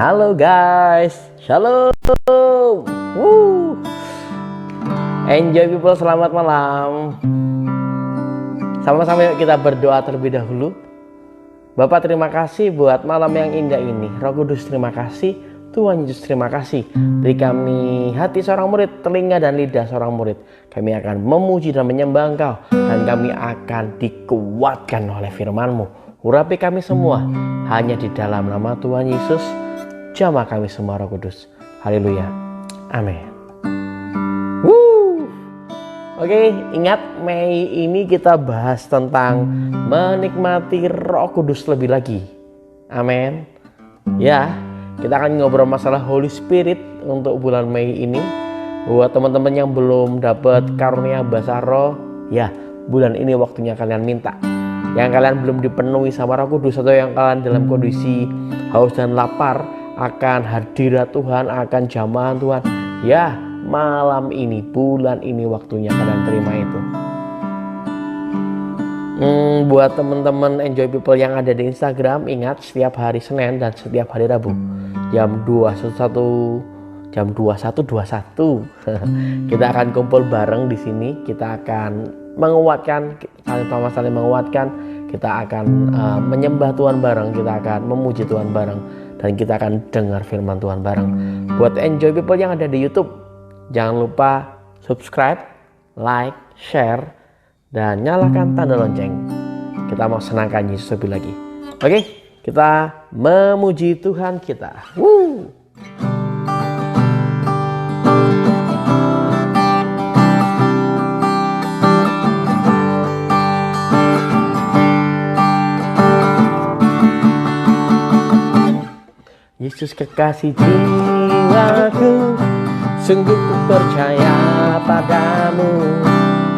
Halo guys, shalom. Woo. Enjoy people, selamat malam. Sama-sama yuk kita berdoa terlebih dahulu. Bapak, terima kasih buat malam yang indah ini. Roh Kudus, terima kasih. Tuhan Yesus, terima kasih. Beri kami hati seorang murid, telinga dan lidah seorang murid. Kami akan memuji dan menyembah Engkau, dan kami akan dikuatkan oleh firman-Mu. Urapi kami semua hanya di dalam nama Tuhan Yesus. Jamah kami semua Roh Kudus. Haleluya. Amin. Oke, ingat Mei ini kita bahas tentang menikmati Roh Kudus lebih lagi. Amin. Ya, kita akan ngobrol masalah Holy Spirit untuk bulan Mei ini. Buat teman-teman yang belum dapat karunia bahasa roh, ya bulan ini waktunya kalian minta. Yang kalian belum dipenuhi sama Roh Kudus, atau yang kalian dalam kondisi haus dan lapar akan hadirat Tuhan, akan jamahan Tuhan, ya malam ini, bulan ini waktunya kalian terima itu. Buat teman-teman Enjoy People yang ada di Instagram, ingat setiap hari Senin dan setiap hari Rabu jam 21 kita akan kumpul bareng di sini. Kita akan menguatkan, saling menguatkan. Kita akan menyembah Tuhan bareng, kita akan memuji Tuhan bareng, dan kita akan dengar firman Tuhan bareng. Buat Enjoy People yang ada di YouTube, jangan lupa subscribe, like, share, dan nyalakan tanda lonceng. Kita mau senangkan Yesus lebih lagi. Oke, kita memuji Tuhan kita. Yesus kekasih jiwaku, sungguh ku percaya padamu,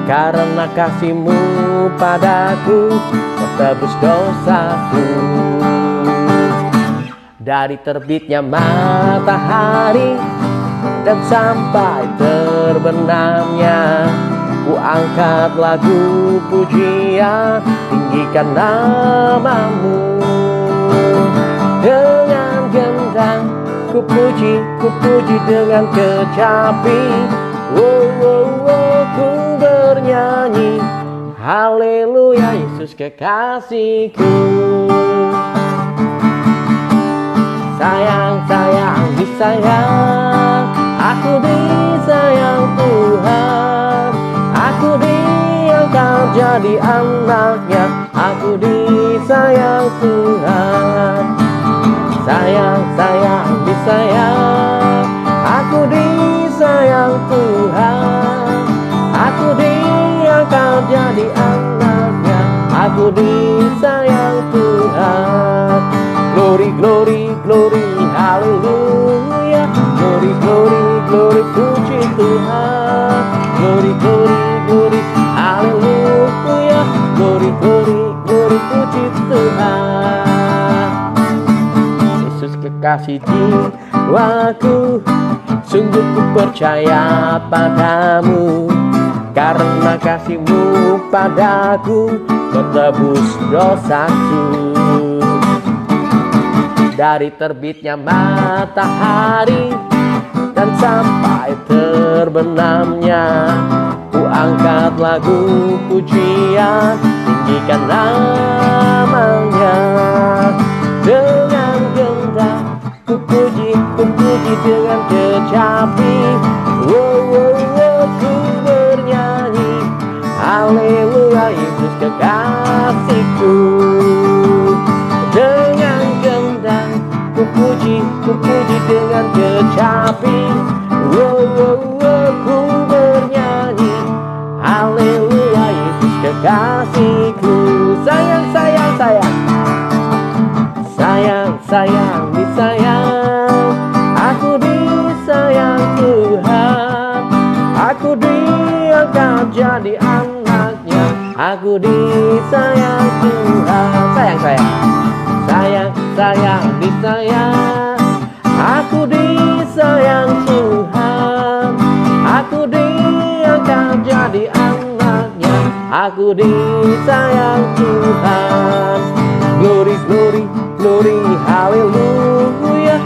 karena kasih-Mu padaku tebus dosaku. Dari terbitnya matahari dan sampai terbenamnya, ku angkat lagu pujian, tinggikan nama-Mu. Dengan gendang ku puji dengan kecapi. Ku bernyanyi haleluya, Yesus kekasihku. Sayang, disayang, aku disayang Tuhan. Aku diangkat jadi anaknya, aku disayang Tuhan. Sayang, disayang, aku disayang Tuhan. Aku diangkat jadi anaknya, aku disayang Tuhan. Glory, glory, glory, haleluya. Glory, glory, glory, puji Tuhan. Glory, glory, glory, haleluya. Glory, glory, glory, puji Tuhan. Yesus kekasih jiwaku, sungguh ku percaya padamu, karena kasih-Mu padaku tebus dosaku. Dari terbitnya matahari dan sampai terbenamnya, ku angkat lagu pujian, tinggikan namanya. Dengan gendang ku puji dengan kecapi. Ku bernyanyi haleluya, Yesus kekasihku. Dengan gendang ku puji dengan kecapi. Ku bernyanyi haleluya, Yesus kekasihku. Sayang, disayang, aku disayang Tuhan. Aku diangkat jadi anaknya, aku disayang Tuhan. Sayang, disayang, aku disayang Tuhan. Aku diangkat jadi anaknya, aku disayang Tuhan. Glory, glory, glory, haleluya.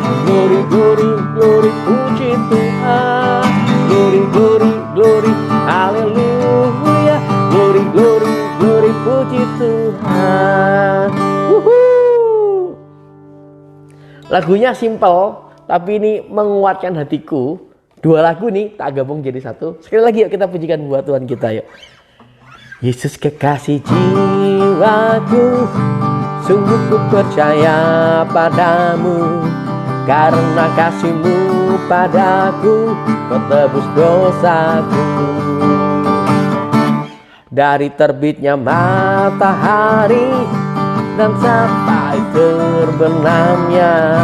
Glory, glory, glory, puji Tuhan. Glory, glory, glory, haleluya. Glory, glory, glory, puji Tuhan. Lagunya simple, tapi ini menguatkan hatiku. Dua lagu nih tak gabung jadi satu. Sekali lagi yuk kita pujikan buat Tuhan kita yuk. Yesus kekasih jiwaku, sungguh ku percaya padamu, karena kasih-Mu padaku menebus dosaku. Dari terbitnya matahari dan sampai terbenamnya,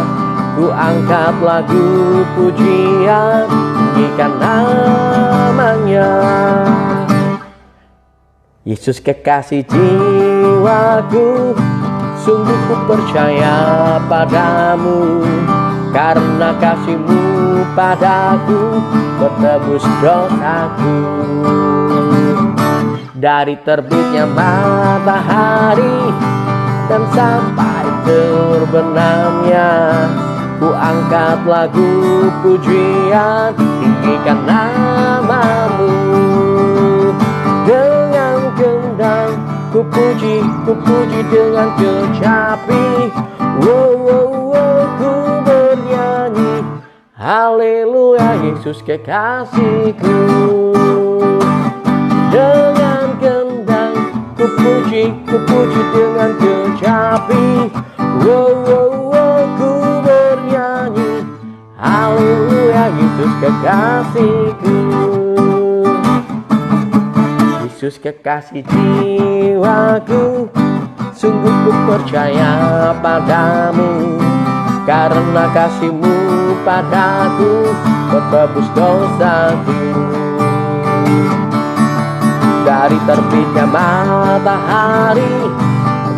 ku angkat lagu pujian, tinggikan namanya. Yesus kekasih jiwaku, sungguh ku percaya padamu, karena kasih-Mu padaku menebus dosaku. Dari terbitnya matahari dan sampai terbenamnya, ku angkat lagu pujian, tinggikan nama-Mu. Dengan gendang ku puji dengan kecapi. Wow, wow, wow, ku bernyanyi, haleluya Yesus kekasihku. Dengan gendang ku puji dengan kecapi. Wow, wow, wow, ku bernyanyi, haleluya Yesus kekasihku. Yesus kekasih jiwaku, sungguh ku percaya padamu, karena kasih-Mu padaku menebus dosaku. Dari terbitnya matahari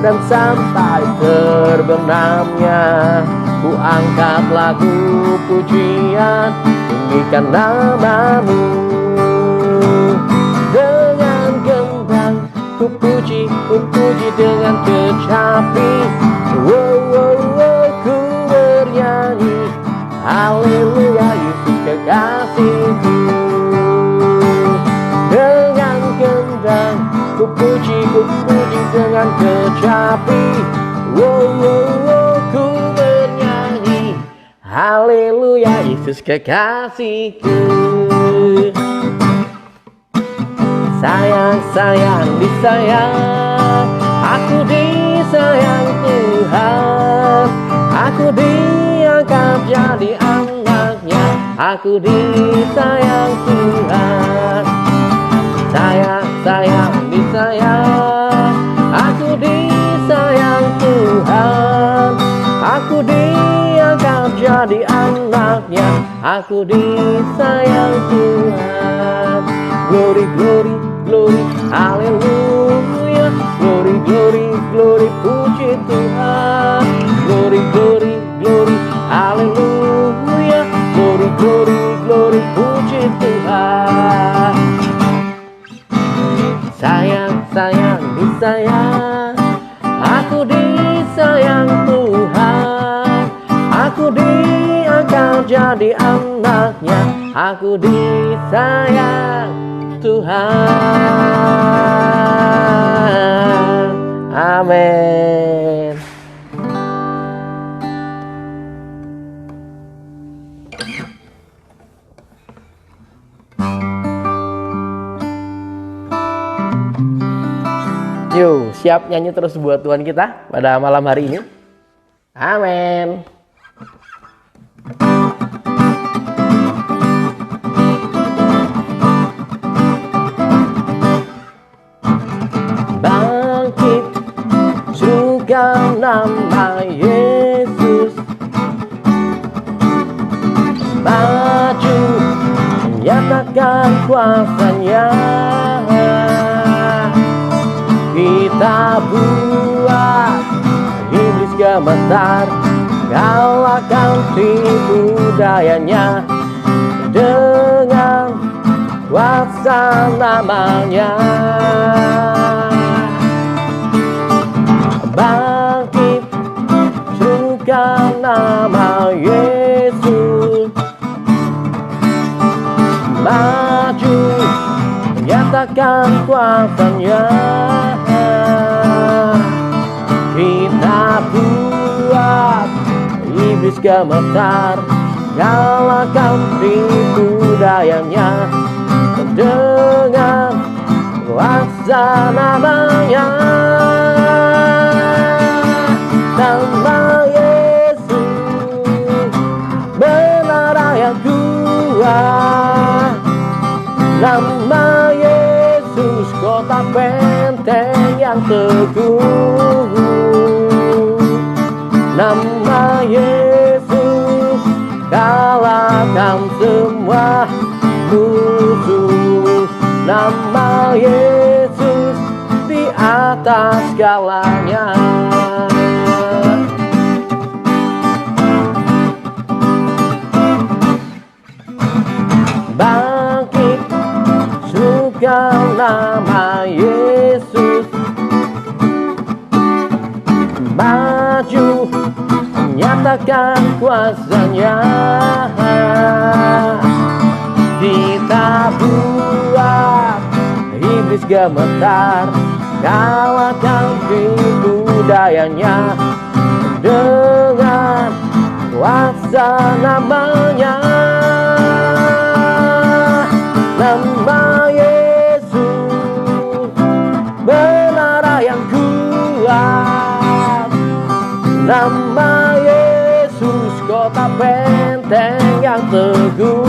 dan sampai terbenamnya, ku angkat lagu pujian, tinggikan nama-Mu. Dengan gendang ku puji dengan kecapi. Wow, wow, wow, ku bernyanyi, haleluya Yesus kekasihku. Dengan gendang ku puji dengan kecapi. Wow, wow, wow, ku bernyanyi, haleluya Yesus kekasihku. Sayang, sayang, disayang, aku disayang Tuhan. Aku diangkat jadi anaknya, aku disayang Tuhan. Sayang, sayang, disayang, aku disayang Tuhan. Aku diangkat jadi anaknya, aku disayang Tuhan. Glory, glory, glory, haleluya. Glory, glory, glory, puji Tuhan. Glory, glory, glory, haleluya. Glory, glory, glory, puji Tuhan. Sayang, sayang, disayang, aku disayang Tuhan. Aku diangkat jadi anaknya, aku disayang Tuhan. Amin. Yuk, siap nyanyi terus buat Tuhan kita pada malam hari ini? Amin. Bangkit, serukan nama Yesus. Maju, nyatakan kuasanya. Kita buat iblis gemetar, kalahkan tipu dayanya dengan kuasa namanya. Bangkit, serukan nama Yesus. nyatakan kuasanya. Kita buat iblis gemetar, galakkan tipu dayanya dengan kuasa namanya. Nama Yesus benar yang kuat. Nama Yesus kota benteng yang teguh. Nama Yesus kalahkan semua musuh. Nama Yesus di atas segalanya. Bangkit, suka nama Yesus. Maju, nyatakan kuasanya. Kita buat iblis gemetar, kalahkan tipu dayanya dengan kuasa namanya. Nama Yesus benar yang kuat. Nama Yesus kota benteng yang teguh.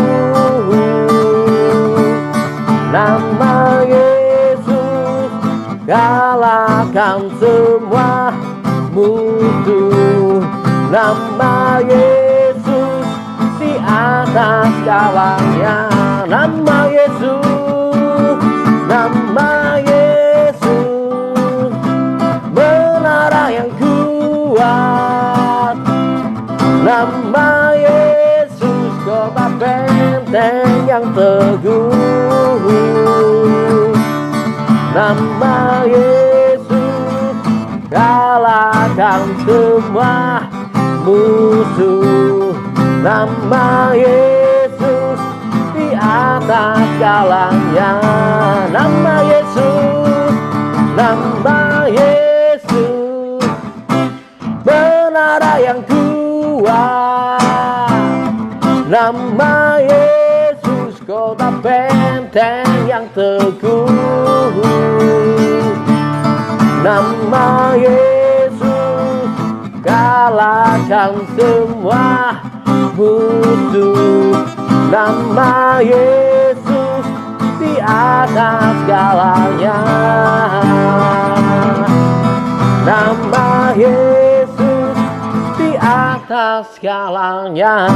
Nama Yesus kalahkan semua musuh. Nama Yesus di atas segalanya. Nama Yesus, nama Yesus benar yang kuat. Nama Yesus kota benteng yang teguh. Nama Yesus kalahkan semua musuh. Nama Yesus di atas segalanya. Nama Yesus, nama Yesus benar yang kuat. Nama Yesus kota benteng yang teguh. Nama Yesus kalahkan semua musuh. Nama Yesus di atas segalanya. Nama Yesus di atas segalanya.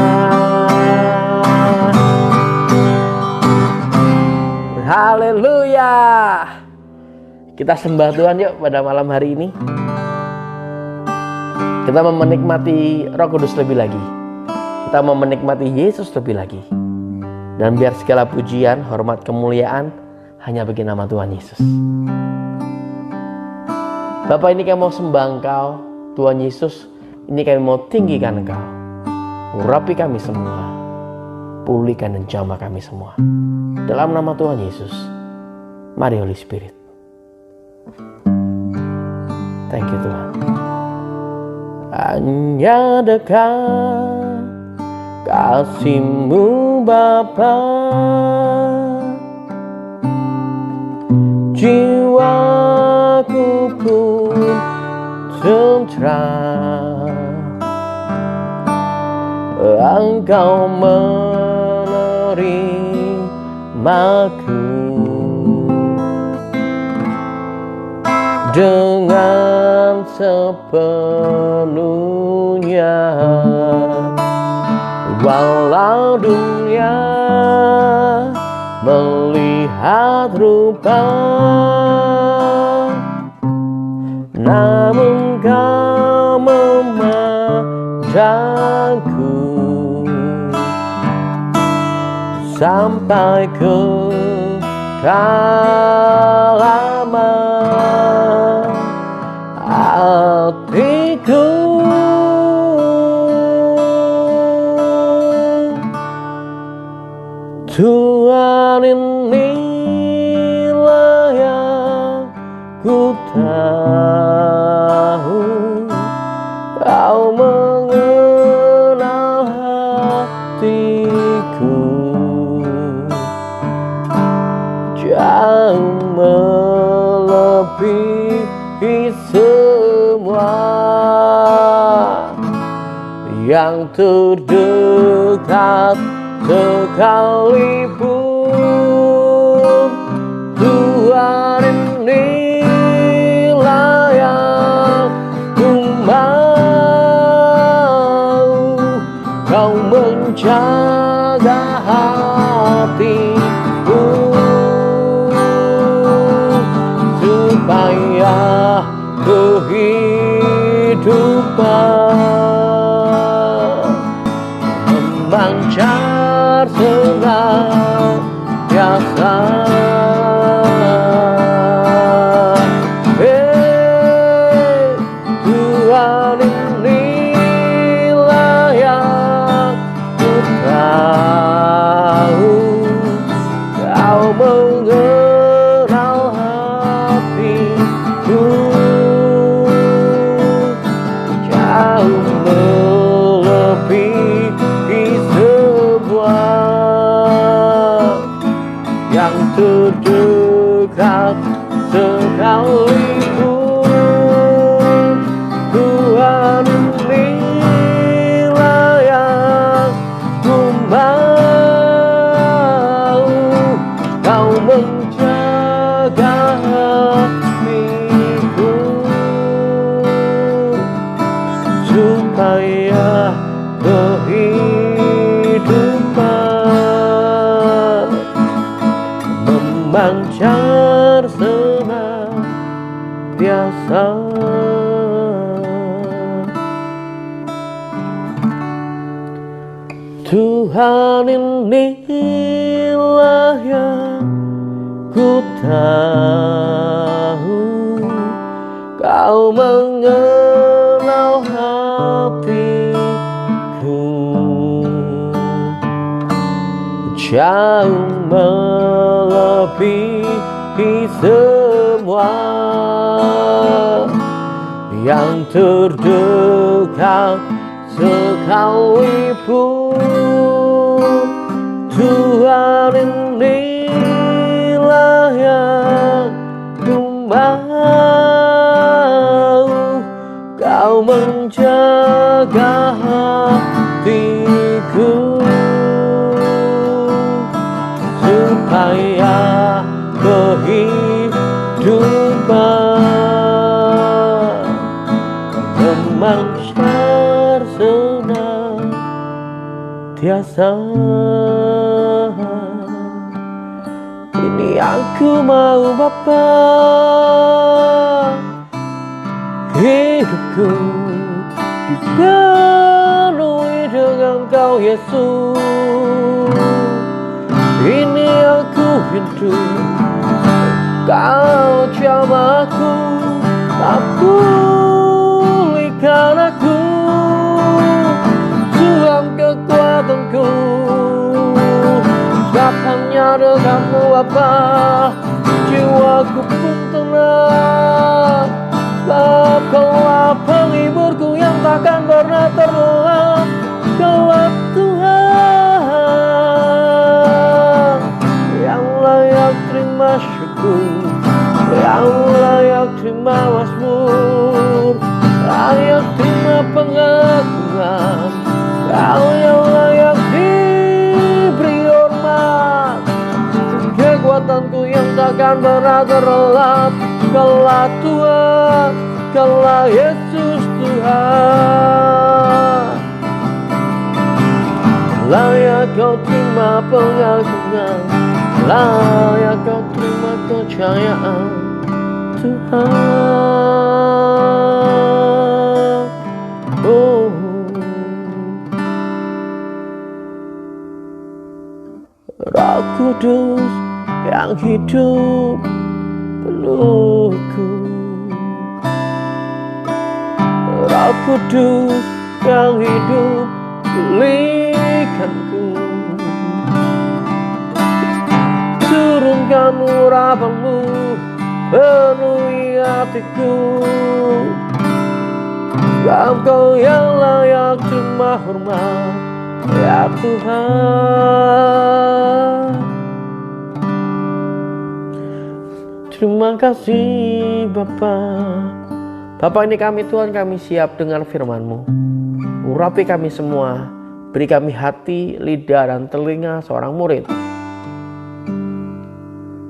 Haleluya. Kita sembah Tuhan yuk pada malam hari ini. Kita mau menikmati Roh Kudus lebih lagi. Kita mau menikmati Yesus lebih lagi. Dan biar segala pujian, hormat, kemuliaan hanya bagi nama Tuhan Yesus. Bapak, ini kami mau sembah Engkau, Tuhan Yesus. Ini kami mau tinggikan Engkau. Urapi kami semua. Pulihkan dan jamah kami semua. Dalam nama Tuhan Yesus. Mari Holy Spirit. Thank you Tuhan. Hanya dekat kasih-Mu Bapa, jiwaku pun tentram. Engkau menerimaku dengan sepenuhnya. Walau dunia melihat rupa, namun Kau memandangku sampai ke kedalaman hatiku. Tuhan, inilah tahu kau mengenal hatiku jauh melebihi semua yang terdekat sekalipun. Tuhan, inilah yang ku mau, kau menjaga hatiku supaya kehidupan memancar senantiasa. Tuhan, inilah yang ku tahu kau mengenal hatiku jauh melebihi semua yang terdekat sekalipun. Tuhan, inilah yang ku mau, kau menjaga hatiku supaya kehidupan memancar senantiasa. Tuhan, inilah yang ku tahu kau mengenal hatiku jauh melebihi semua yang terdekat sekalipun. Tuhan, inilah yang ku mau, kau menjaga hatiku supaya kehidupan memancar senantiasa. Ini aku mau Bapa, hidupku dipenuhi dengan Kau Yesus. Ini aku hidup, Kau jamahku, tak pulihkan aku, Tuhan kekuatanku, sebab hanya denganmu Bapa, jiwaku pun tenang, sebab Kaulah penghiburku yang takkan pernah terluka. Kaulah Tuhan yang layak terima syukur, yang layak terima mazmur, layak terima pengakuan, Kau yang layak diberi hormat. Kekuatanku yang takkan pernah terlelap, Kaulah Tuhan, Kaulah Yesus Tuhan. Layak Kau terima pengakuan, layak Kau terima kepercayaan, Tuhan. Oh, Roh Kudus yang hidup penuhku, Roh Kudus yang hidup pulihkanku. Turunkan urapanmu, penuhi hatiku. Engkau yang layak terima hormat, ya Tuhan. Terima kasih Bapa. Bapa, ini kami Tuhan, kami siap dengar firman-Mu. Urapi kami semua, beri kami hati, lidah, dan telinga seorang murid.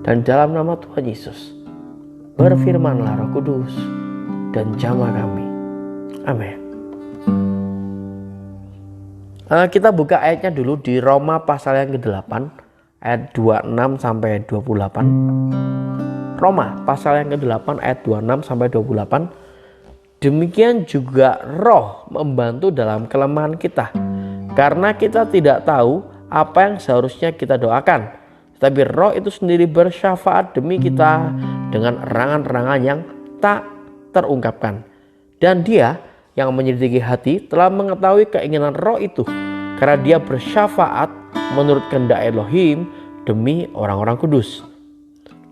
Dan dalam nama Tuhan Yesus, berfirmanlah Roh Kudus dan jamah kami. Amin. Kita buka ayatnya dulu di Roma pasal yang ke-8 ayat 26 sampai 28. Roma pasal yang ke-8 ayat 26 sampai 28. Demikian juga Roh membantu dalam kelemahan kita, karena kita tidak tahu apa yang seharusnya kita doakan, tetapi Roh itu sendiri bersyafaat demi kita dengan erangan-erangan yang tak terungkapkan. Dan Dia yang menyelidiki hati telah mengetahui keinginan Roh itu, karena Dia bersyafaat menurut kehendak Elohim demi orang-orang kudus.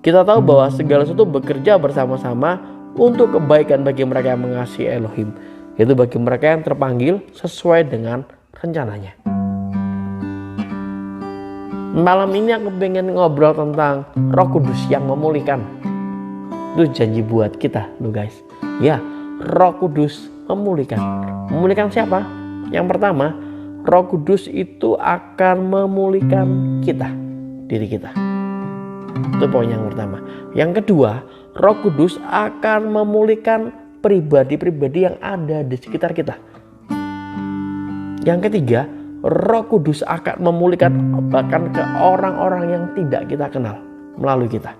Kita tahu bahwa segala sesuatu bekerja bersama-sama untuk kebaikan bagi mereka yang mengasihi Elohim, yaitu bagi mereka yang terpanggil sesuai dengan rencananya. Malam ini aku pengen ngobrol tentang Roh Kudus yang memulihkan. Itu janji buat kita loh guys. Ya, Roh Kudus memulihkan. Memulihkan siapa? Yang pertama, Roh Kudus itu akan memulihkan kita, diri kita. Itu poin yang pertama. Yang kedua, Roh Kudus akan memulihkan pribadi-pribadi yang ada di sekitar kita. Yang ketiga, Roh Kudus akan memulihkan bahkan ke orang-orang yang tidak kita kenal melalui kita.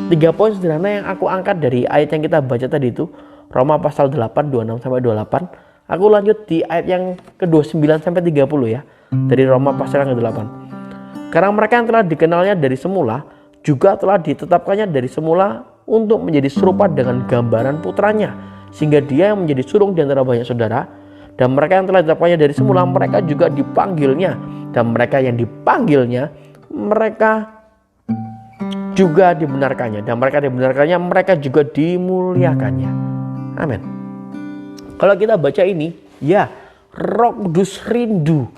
3 poin sederhana yang aku angkat dari ayat yang kita baca tadi itu, Roma pasal 8 26 sampai 28. Aku lanjut di ayat yang ke-29 sampai 30 ya, dari Roma pasal yang ke-8. Karena mereka yang telah dikenalnya dari semula juga telah ditetapkannya dari semula untuk menjadi serupa dengan gambaran putranya, sehingga Dia yang menjadi sulung di antara banyak saudara. Dan mereka yang telah ditetapkannya dari semula, mereka juga dipanggilnya. Dan mereka yang dipanggilnya, mereka juga dibenarkannya. Dan mereka dibenarkannya, mereka juga dimuliakannya. Amin. Kalau kita baca ini, ya, Roh Kudus rindu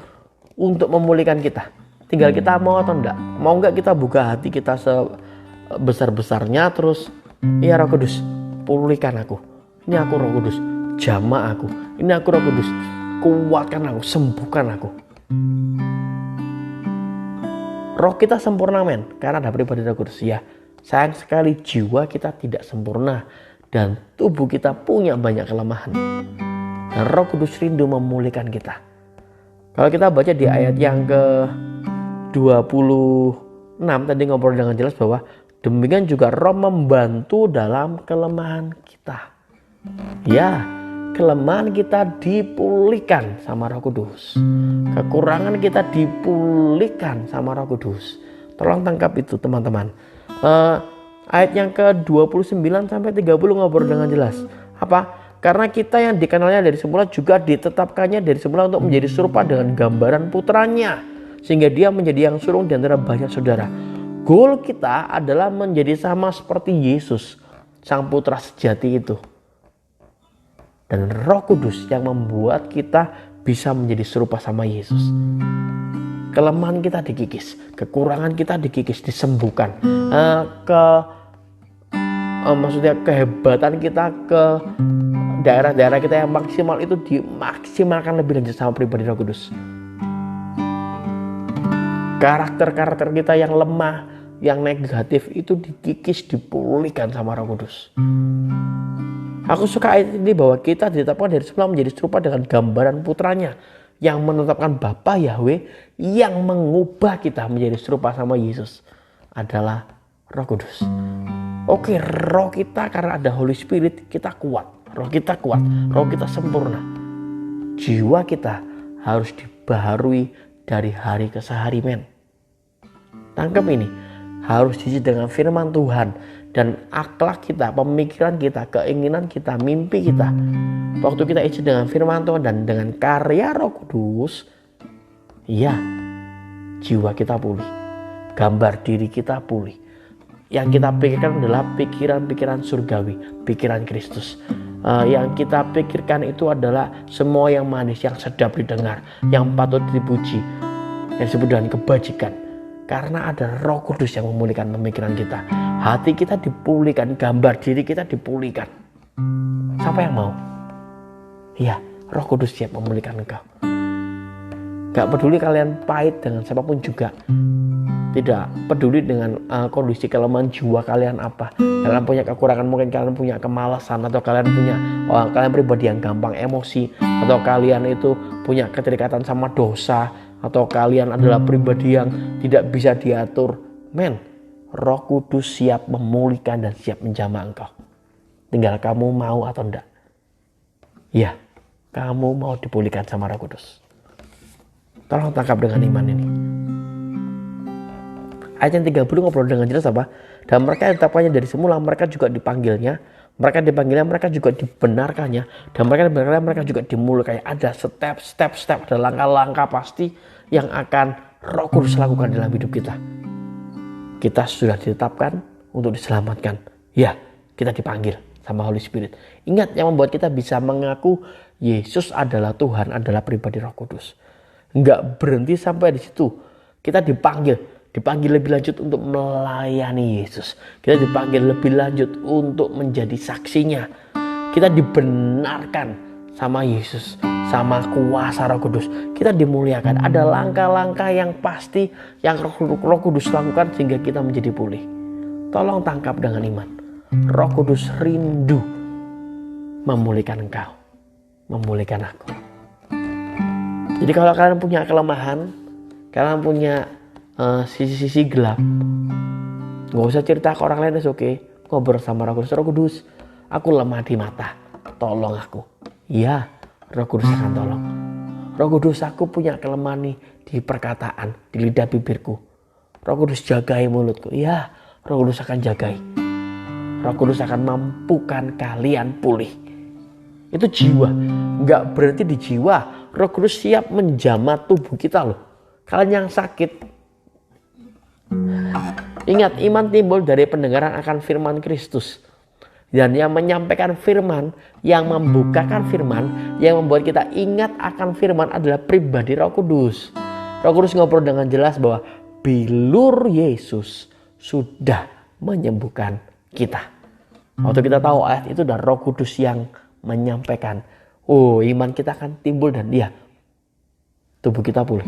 untuk memulihkan kita. Tinggal kita mau atau enggak. Mau enggak kita buka hati kita sebesar-besarnya, terus, ya Roh Kudus, pulihkan aku. Ini aku Roh Kudus, jamah aku. Ini aku Roh Kudus, kuatkan aku, sembuhkan aku. Roh kita sempurna men, karena ada pribadi Roh Kudus. Ya, sayang sekali jiwa kita tidak sempurna dan tubuh kita punya banyak kelemahan. Dan Roh Kudus rindu memulihkan kita. Kalau kita baca di ayat yang ke-26 tadi ngobrol dengan jelas bahwa demikian juga Roh membantu dalam kelemahan kita. Ya, kelemahan kita dipulihkan sama Roh Kudus. Kekurangan kita dipulihkan sama Roh Kudus. Tolong tangkap itu teman-teman. Ayat yang ke-29 sampai 30 ngobrol dengan jelas. Apa? Karena kita yang dikenalnya dari semula juga ditetapkannya dari semula untuk menjadi serupa dengan gambaran putranya, sehingga Dia menjadi yang sulung di antara banyak saudara. Goal kita adalah menjadi sama seperti Yesus, sang putra sejati itu. Dan Roh Kudus yang membuat kita bisa menjadi serupa sama Yesus. Kelemahan kita dikikis, kekurangan kita dikikis, disembuhkan. Maksudnya kehebatan kita ke daerah-daerah kita yang maksimal itu dimaksimalkan lebih lanjut sama pribadi Roh Kudus. Karakter-karakter kita yang lemah, yang negatif itu dikikis, dipulihkan sama Roh Kudus. Aku suka ayat ini bahwa kita ditetapkan dari semula menjadi serupa dengan gambaran putranya, yang menetapkan Bapa Yahweh yang mengubah kita menjadi serupa sama Yesus adalah Roh Kudus. Oke, roh kita karena ada Holy Spirit kita kuat. Roh kita kuat, roh kita sempurna. Jiwa kita harus dibaharui dari hari ke hari men. Tangkap ini, harus diisi dengan firman Tuhan. Dan akhlak kita, pemikiran kita, keinginan kita, mimpi kita. Waktu kita isi dengan firman Tuhan dan dengan karya Roh Kudus, ya, jiwa kita pulih. Gambar diri kita pulih. Yang kita pikirkan adalah pikiran-pikiran surgawi, pikiran Kristus. Yang kita pikirkan itu adalah semua yang manis, yang sedap didengar, yang patut dipuji, yang disebut dengan kebajikan. Karena ada Roh Kudus yang memulihkan pemikiran kita. Hati kita dipulihkan, gambar diri kita dipulihkan. Siapa yang mau? Ya, Roh Kudus siap memulihkan engkau. Gak peduli kalian pahit dengan siapapun juga. Tidak peduli dengan kondisi kelemahan jiwa kalian apa. Kalian punya kekurangan, mungkin kalian punya kemalasan, atau kalian pribadi yang gampang emosi, atau kalian itu punya keterikatan sama dosa, atau kalian adalah pribadi yang tidak bisa diatur. Roh Kudus siap memulihkan dan siap menjamah engkau. Tinggal kamu mau atau enggak. Ya, kamu mau dipulihkan sama Roh Kudus. Tolong tangkap dengan iman ini. Ayat yang 30 ngobrol dengan jelas apa? Dan mereka yang ditetapkannya dari semula, mereka juga dipanggilnya. Mereka dipanggilnya, mereka juga dibenarkannya. Dan mereka juga dimulihkannya. Ada step, ada langkah-langkah pasti yang akan Roh Kudus lakukan dalam hidup kita. Kita sudah ditetapkan untuk diselamatkan. Ya, kita dipanggil sama Holy Spirit. Ingat, yang membuat kita bisa mengaku Yesus adalah Tuhan, adalah pribadi Roh Kudus. Enggak berhenti sampai di situ. Kita dipanggil lebih lanjut untuk melayani Yesus. Kita dipanggil lebih lanjut untuk menjadi saksinya. Kita dibenarkan sama Yesus, sama kuasa Roh Kudus. Kita dimuliakan. Ada langkah-langkah yang pasti yang Roh Kudus lakukan sehingga kita menjadi pulih. Tolong tangkap dengan iman. Roh Kudus rindu memulihkan engkau, memulihkan aku. Jadi kalau kalian punya kelemahan, kalian punya sisi-sisi gelap, gak usah cerita ke orang lain, oke. Ngobrol sama Roh Kudus. Roh Kudus, aku lemah di mata, tolong aku. Iya, Roh Kudus akan tolong. Roh Kudus, aku punya kelemahan nih di perkataan, di lidah bibirku. Roh Kudus, jagai mulutku. Iya, Roh Kudus akan jagai. Roh Kudus akan mampukan kalian pulih. Itu jiwa, gak berhenti di jiwa. Roh Kudus siap menjamah tubuh kita loh. Kalian yang sakit, ingat, iman timbul dari pendengaran akan firman Kristus. Dan yang menyampaikan firman, yang membukakan firman, yang membuat kita ingat akan firman adalah pribadi Roh Kudus. Roh Kudus ngobrol dengan jelas bahwa bilur Yesus sudah menyembuhkan kita. Waktu kita tahu ayat itu, dan Roh Kudus yang menyampaikan, iman kita akan timbul dan tubuh kita pulih.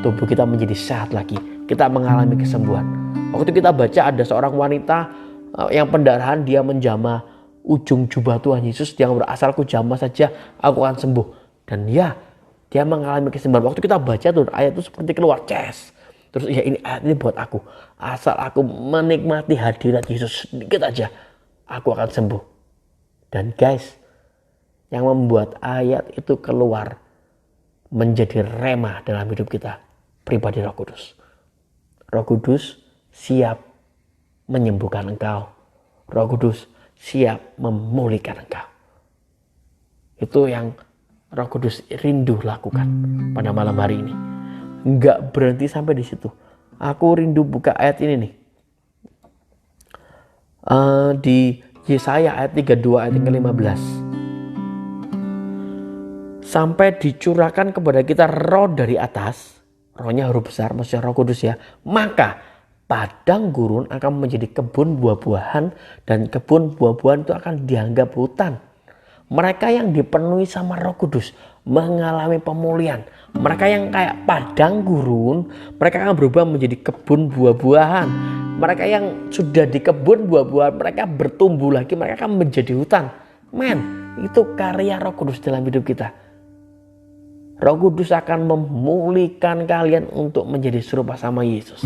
Tubuh kita menjadi sehat lagi. Kita mengalami kesembuhan. Waktu kita baca ada seorang wanita yang pendarahan, dia menjamah ujung jubah Tuhan Yesus. Dia asalku jamah saja, aku akan sembuh. Dan dia mengalami kesembuhan. Waktu kita baca tuh ayat itu seperti keluar ces. Terus ini ayat ini buat aku. Asal aku menikmati hadirat Yesus sedikit aja, aku akan sembuh. Dan guys, yang membuat ayat itu keluar menjadi rema dalam hidup kita, pribadi Roh Kudus. Roh Kudus siap menyembuhkan engkau. Roh Kudus siap memulihkan engkau. Itu yang Roh Kudus rindu lakukan pada malam hari ini. Enggak berhenti sampai di situ. Aku rindu buka ayat ini nih. Di Yesaya ayat 32 ayat ke-15. Sampai dicurahkan kepada kita roh dari atas. Rohnya huruf besar, maksudnya Roh Kudus ya. Maka padang gurun akan menjadi kebun buah-buahan, dan kebun buah-buahan itu akan dianggap hutan. Mereka yang dipenuhi sama Roh Kudus mengalami pemulihan. Mereka yang kayak padang gurun, mereka akan berubah menjadi kebun buah-buahan. Mereka yang sudah di kebun buah-buahan, mereka bertumbuh lagi, mereka akan menjadi hutan. Itu karya Roh Kudus dalam hidup kita. Roh Kudus akan memulihkan kalian untuk menjadi serupa sama Yesus.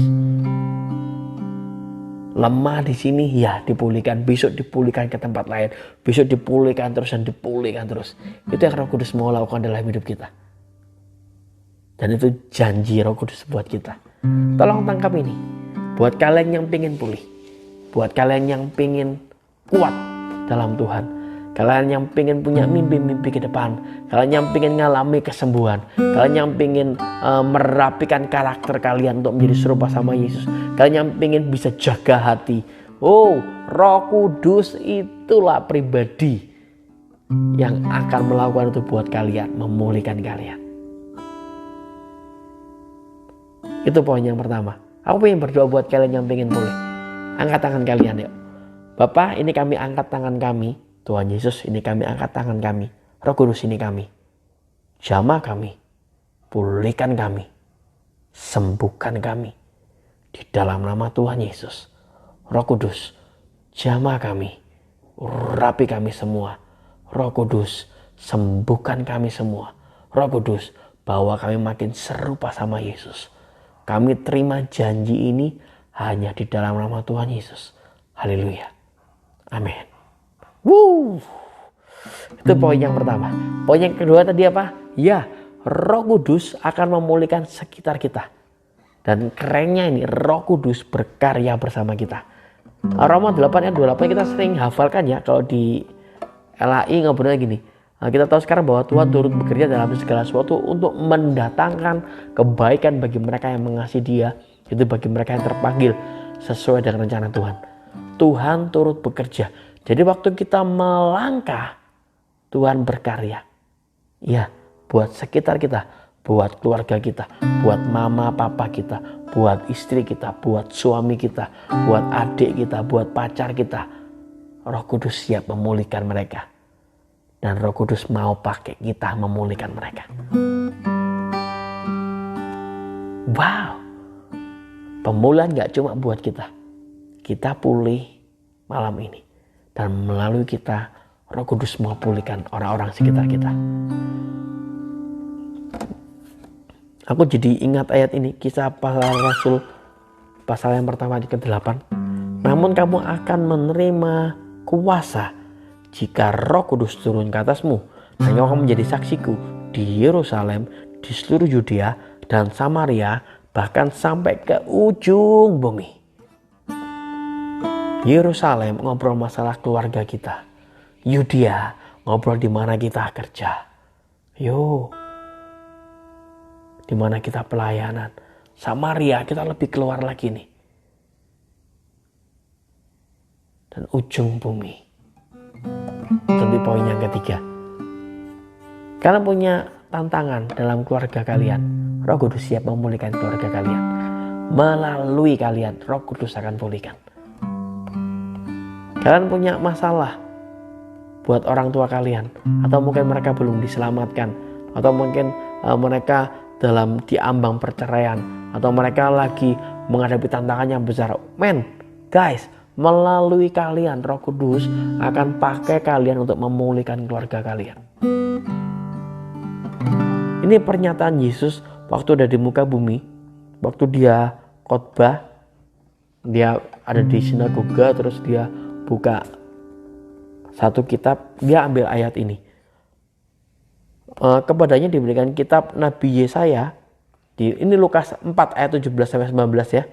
Lemah di sini ya dipulihkan, besok dipulihkan ke tempat lain, besok dipulihkan terus dan dipulihkan terus. Itu yang Roh Kudus mau lakukan dalam hidup kita. Dan itu janji Roh Kudus buat kita. Tolong tangkap ini. Buat kalian yang pengen pulih, buat kalian yang pengen kuat dalam Tuhan, kalian yang pengen punya mimpi-mimpi ke depan, kalian yang pengen ngalami kesembuhan, kalian yang pengen merapikan karakter kalian untuk menjadi serupa sama Yesus, kalian yang pengen bisa jaga hati, Oh, Roh Kudus itulah pribadi yang akan melakukan itu buat kalian, memulihkan kalian. Itu poin yang pertama. Aku pengen berdoa buat kalian yang pengen pulih. Angkat tangan kalian yuk. Bapak, ini kami angkat tangan kami. Tuhan Yesus, ini kami angkat tangan kami. Roh Kudus, ini kami. Jamah kami. Pulihkan kami. Sembuhkan kami. Di dalam nama Tuhan Yesus. Roh Kudus, jamah kami. Urapi kami semua. Roh Kudus, sembuhkan kami semua. Roh Kudus, bawa kami makin serupa sama Yesus. Kami terima janji ini hanya di dalam nama Tuhan Yesus. Haleluya. Amin. Itu poin yang pertama. Poin yang kedua tadi apa? Ya, Roh Kudus akan memulihkan sekitar kita. Dan kerennya ini, Roh Kudus berkarya bersama kita. Roma 8 ayat 28 kita sering hafalkan ya. Kalau di LAI ngobrolnya gini. Nah, kita tahu sekarang bahwa Tuhan turut bekerja dalam segala sesuatu untuk mendatangkan kebaikan bagi mereka yang mengasihi Dia. Itu bagi mereka yang terpanggil sesuai dengan rencana Tuhan. Tuhan turut bekerja. Jadi waktu kita melangkah, Tuhan berkarya. Ya, buat sekitar kita, buat keluarga kita, buat mama papa kita, buat istri kita, buat suami kita, buat adik kita, buat pacar kita. Roh Kudus siap memulihkan mereka. Dan Roh Kudus mau pakai kita memulihkan mereka. Wow. Pemulihan gak cuma buat kita. Kita pulih malam ini. Dan melalui kita, Roh Kudus mau pulihkan orang-orang sekitar kita. Aku jadi ingat ayat ini. Kisah Para Rasul pasal yang pertama ayat ke-8. Namun kamu akan menerima kuasa jika Roh Kudus turun ke atasmu, sehingga kamu menjadi saksiku di Yerusalem, di seluruh Yudea dan Samaria, bahkan sampai ke ujung bumi. Yerusalem ngobrol masalah keluarga kita. Yudea ngobrol di mana kita kerja. Di mana kita pelayanan. Samaria kita lebih keluar lagi nih. Dan ujung bumi. Tapi poin yang ketiga, kalian punya tantangan dalam keluarga kalian. Roh Kudus siap memulihkan keluarga kalian. Melalui kalian, Roh Kudus akan pulihkan. Kalian punya masalah buat orang tua kalian, atau mungkin mereka belum diselamatkan, atau mungkin mereka dalam diambang perceraian, atau mereka lagi menghadapi tantangan yang besar. Guys, melalui kalian Roh Kudus akan pakai kalian untuk memulihkan keluarga kalian. Ini pernyataan Yesus waktu ada di muka bumi. Waktu dia khotbah, dia ada di sinagoga, terus dia buka satu kitab, dia ambil ayat ini. Kepadanya diberikan kitab Nabi Yesaya. Ini Lukas 4 ayat 17-19 ya.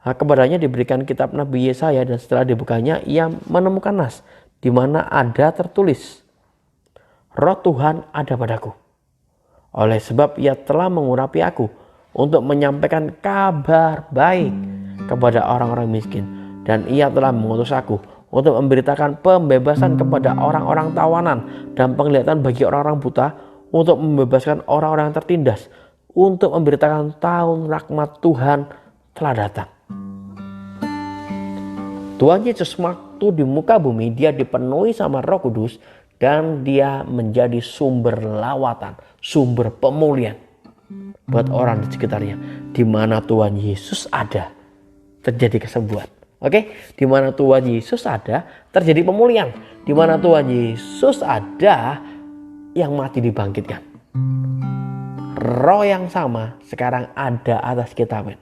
Kepadanya diberikan kitab Nabi Yesaya, dan setelah dibukanya ia menemukan nas di mana ada tertulis, Roh Tuhan ada padaku, oleh sebab ia telah mengurapi aku untuk menyampaikan kabar baik kepada orang-orang miskin, dan ia telah mengutus aku untuk memberitakan pembebasan kepada orang-orang tawanan dan penglihatan bagi orang-orang buta, untuk membebaskan orang-orang yang tertindas, untuk memberitakan tahun rahmat Tuhan telah datang. Tuhan Yesus waktu di muka bumi, dia dipenuhi sama Roh Kudus, dan dia menjadi sumber lawatan, sumber pemulihan buat orang di sekitarnya. Di mana Tuhan Yesus ada, terjadi kesembuhan. Oke, di mana Tuhan Yesus ada, terjadi pemulihan. Di mana Tuhan Yesus ada, yang mati dibangkitkan. Roh yang sama sekarang ada atas kita, men.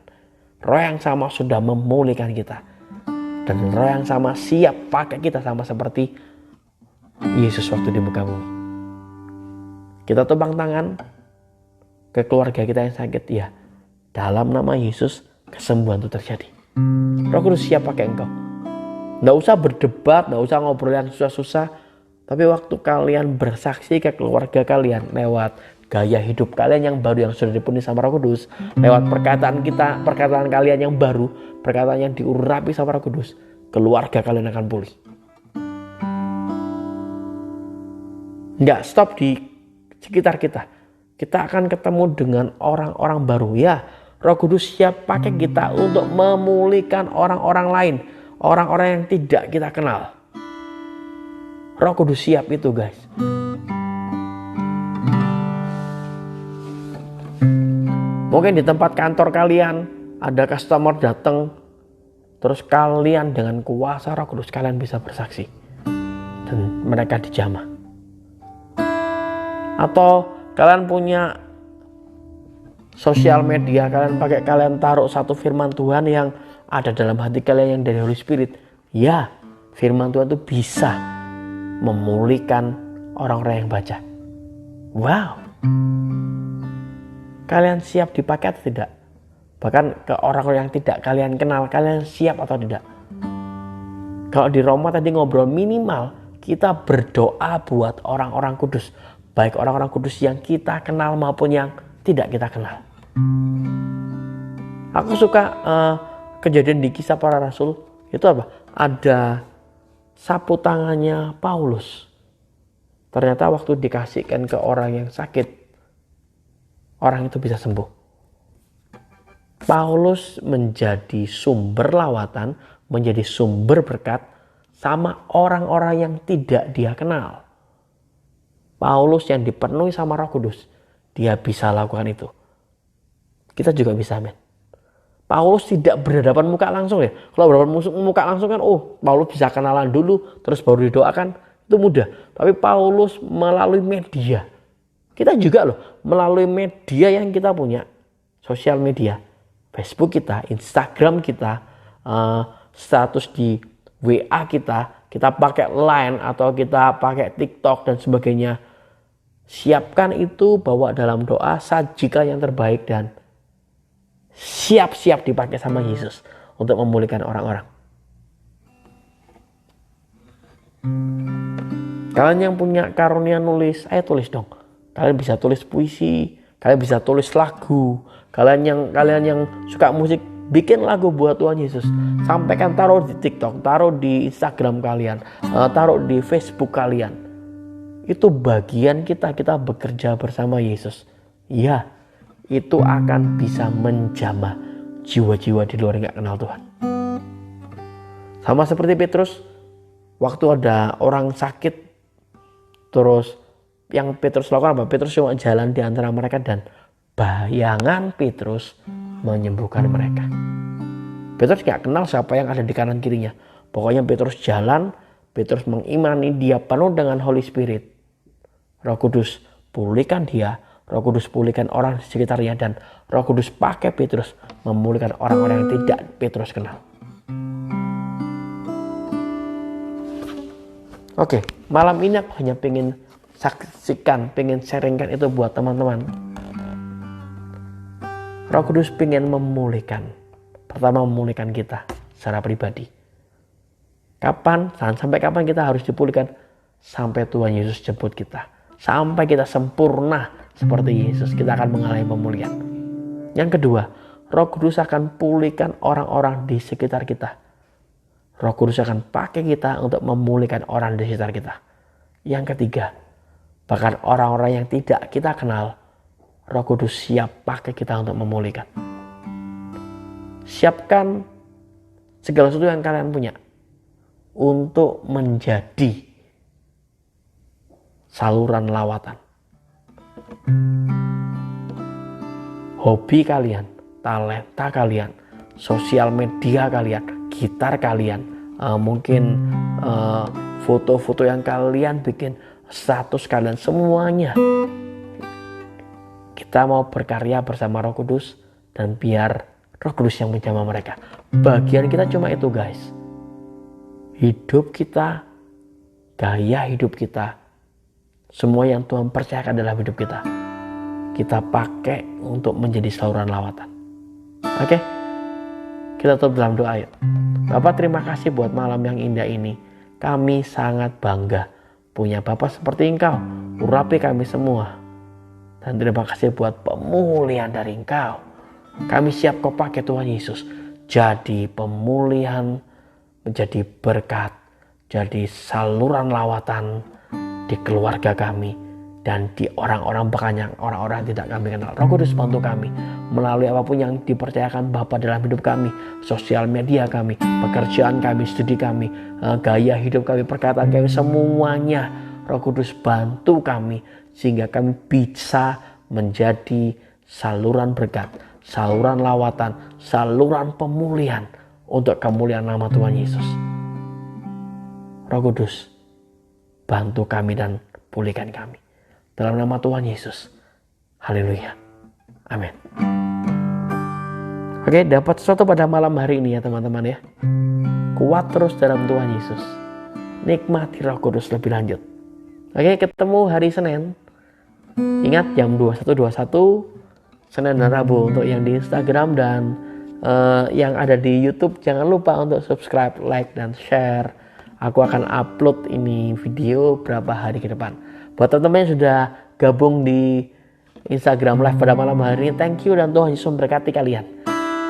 Roh yang sama sudah memulihkan kita. Dan Roh yang sama siap pakai kita sama seperti Yesus waktu di muka bumi. Kita tebang tangan ke keluarga kita yang sakit, ya. Dalam nama Yesus, kesembuhan itu terjadi. Roh Kudus siap pakai engkau. Nggak usah berdebat, nggak usah ngobrol yang susah-susah. Tapi waktu kalian bersaksi ke keluarga kalian lewat gaya hidup kalian yang baru yang sudah dipenuhi sama Roh Kudus, lewat perkataan kalian yang baru, perkataan yang diurapi sama Roh Kudus, keluarga kalian akan pulih. Nggak stop di sekitar kita. Kita akan ketemu dengan orang-orang baru. Ya, Roh Kudus siap pakai kita untuk memulihkan orang-orang lain. Orang-orang yang tidak kita kenal. Roh Kudus siap itu, guys. Mungkin di tempat kantor kalian ada customer datang, terus kalian dengan kuasa Roh Kudus kalian bisa bersaksi dan mereka dijamah. Atau kalian punya sosial media, kalian taruh satu firman Tuhan yang ada dalam hati kalian yang dari Holy Spirit. Ya, firman Tuhan itu bisa memulihkan orang-orang yang baca. Wow. Kalian siap dipakai atau tidak? Bahkan ke orang-orang yang tidak kalian kenal, kalian siap atau tidak? Kalau di Roma tadi ngobrol, minimal kita berdoa buat orang-orang kudus. Baik orang-orang kudus yang kita kenal maupun yang tidak kita kenal. Aku suka kejadian di Kisah Para Rasul. Itu apa? Ada sapu tangannya Paulus. Ternyata waktu dikasihkan ke orang yang sakit, orang itu bisa sembuh. Paulus menjadi sumber lawatan, menjadi sumber berkat sama orang-orang yang tidak dia kenal. Paulus yang dipenuhi sama Roh Kudus, dia bisa lakukan itu. Kita juga bisa, men. Paulus tidak berhadapan muka langsung ya. Kalau berhadapan muka langsung kan, Paulus bisa kenalan dulu, terus baru didoakan, itu mudah. Tapi Paulus melalui media. Kita juga loh, melalui media yang kita punya, sosial media, Facebook kita, Instagram kita, status di WA kita pakai Line atau kita pakai TikTok dan sebagainya. Siapkan itu, bawa dalam doa, sajikan yang terbaik dan siap-siap dipakai sama Yesus untuk memulihkan orang-orang. Kalian yang punya karunia nulis, ayo tulis dong. Kalian bisa tulis puisi, kalian bisa tulis lagu. Kalian yang suka musik, bikin lagu buat Tuhan Yesus. Sampaikan, taruh di TikTok, taruh di Instagram kalian, taruh di Facebook kalian. Itu bagian kita bekerja bersama Yesus. Ya, itu akan bisa menjamah jiwa-jiwa di luar yang gak kenal Tuhan. Sama seperti Petrus, waktu ada orang sakit, terus yang Petrus lakukan apa? Petrus cuma jalan di antara mereka dan bayangan Petrus menyembuhkan mereka. Petrus gak kenal siapa yang ada di kanan kirinya. Pokoknya Petrus jalan, Petrus mengimani, dia penuh dengan Holy Spirit. Roh Kudus pulihkan dia, Roh Kudus pulihkan orang di sekitarnya, dan Roh Kudus pakai Petrus memulihkan orang-orang yang tidak Petrus kenal. Oke, malam ini aku hanya pengen saksikan, pengen sharingkan itu buat teman-teman. Roh Kudus pengen memulihkan. Pertama, memulihkan kita secara pribadi. Sampai kapan kita harus dipulihkan? Sampai Tuhan Yesus jemput kita. Sampai kita sempurna seperti Yesus, kita akan mengalami pemulihan. Yang kedua, Roh Kudus akan pulihkan orang-orang di sekitar kita. Roh Kudus akan pakai kita untuk memulihkan orang di sekitar kita. Yang ketiga, bahkan orang-orang yang tidak kita kenal, Roh Kudus siap pakai kita untuk memulihkan. Siapkan segala sesuatu yang kalian punya untuk menjadi saluran lawatan. Hobi kalian, talenta kalian, sosial media kalian, gitar kalian, mungkin foto-foto yang kalian bikin, status kalian, semuanya. Kita mau berkarya bersama Roh Kudus dan biar Roh Kudus yang menjamah mereka. Bagian kita cuma itu, guys. Hidup kita, gaya hidup kita, semua yang Tuhan percayakan dalam hidup kita, kita pakai untuk menjadi saluran lawatan. Oke? Kita tutup dalam doa yuk. Bapak, terima kasih buat malam yang indah ini. Kami sangat bangga punya Bapak seperti Engkau. Urapi kami semua. Dan terima kasih buat pemulihan dari Engkau. Kami siap Kau pakai Tuhan Yesus. Jadi pemulihan menjadi berkat, jadi saluran lawatan di keluarga kami dan di orang-orang bahkan orang-orang yang tidak kami kenal. Roh Kudus bantu kami melalui apapun yang dipercayakan Bapa dalam hidup kami, sosial media kami, pekerjaan kami, studi kami, gaya hidup kami, perkataan kami, semuanya Roh Kudus bantu kami sehingga kami bisa menjadi saluran berkat, saluran lawatan, saluran pemulihan untuk kemuliaan nama Tuhan Yesus. Roh Kudus, bantu kami dan pulihkan kami. Dalam nama Tuhan Yesus. Haleluya. Amin. Oke, dapat sesuatu pada malam hari ini ya teman-teman ya. Kuat terus dalam Tuhan Yesus. Nikmati Roh Kudus lebih lanjut. Oke, ketemu hari Senin. Ingat jam 21.21 Senin dan Rabu untuk yang di Instagram dan yang ada di YouTube. Jangan lupa untuk subscribe, like, dan share. Aku akan upload ini video berapa hari ke depan. Buat teman-teman yang sudah gabung di Instagram Live pada malam hari ini, thank you dan Tuhan Yesus memberkati kalian.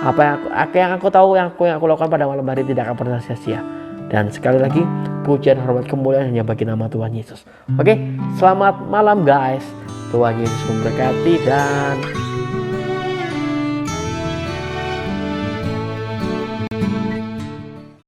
Apa yang aku tahu, yang aku lakukan pada malam hari tidak akan pernah sia-sia. Dan sekali lagi, pujian, hormat, kemuliaan hanya bagi nama Tuhan Yesus. Oke, selamat malam guys. Tuhan Yesus memberkati dan